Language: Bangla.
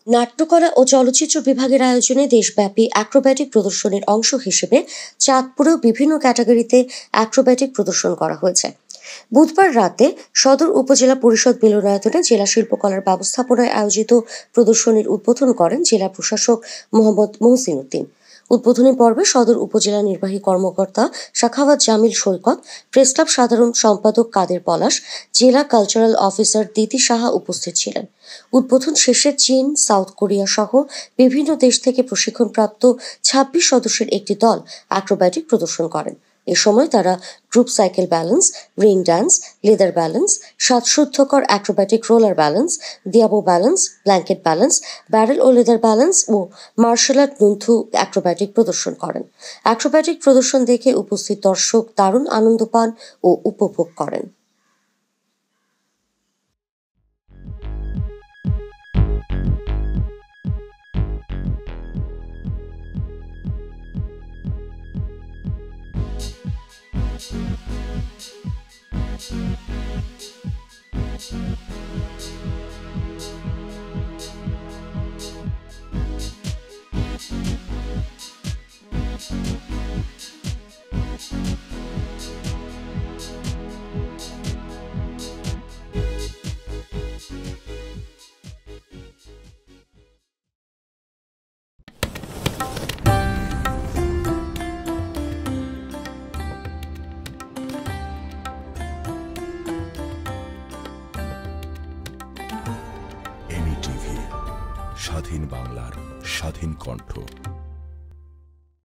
নাট্যকলা ও চলচ্চিত্র বিভাগের আয়োজনে দেশব্যাপী অ্যাক্রোব্যাটিক প্রদর্শনীর অংশ হিসেবে চাঁদপুরেও বিভিন্ন ক্যাটাগরিতে অ্যাক্রোব্যাটিক প্রদর্শন করা হয়েছে। বুধবার রাতে সদর উপজেলা পরিষদ মিলনায়তনে জেলা শিল্পকলার ব্যবস্থাপনায় আয়োজিত প্রদর্শনীর উদ্বোধন করেন জেলা প্রশাসক মোহাম্মদ মহসিন উদ্দিন। উদ্বোধনী পর্বে সদর উপজেলা নির্বাহী কর্মকর্তা সাখাওয়াত জামিল সৈকত, প্রেসক্লাব সাধারণ সম্পাদক কাদের পলাশ, জেলা কালচারাল অফিসার দিতি সাহা উপস্থিত ছিলেন। উদ্বোধন শেষে চীন, সাউথ কোরিয়া সহ বিভিন্ন দেশ থেকে প্রশিক্ষণপ্রাপ্ত ২৬ সদস্যের একটি দল অ্যাক্রোব্যাটিক প্রদর্শন করেন। এ সময় তারা group cycle balance, ring dance, leather balance, শ্বাসরুদ্ধকর acrobatic roller balance, diabolo balance, blanket balance, barrel ও লেদার ব্যালেন্স ও মার্শাল আর্ট নুন্থু অ্যাক্রোব্যাটিক প্রদর্শন করেন। অ্যাক্রোব্যাটিক প্রদর্শন দেখে উপস্থিত দর্শক দারুণ আনন্দ পান ও উপভোগ করেন। এমি টিভি, স্বাধীন বাংলার স্বাধীন কণ্ঠ।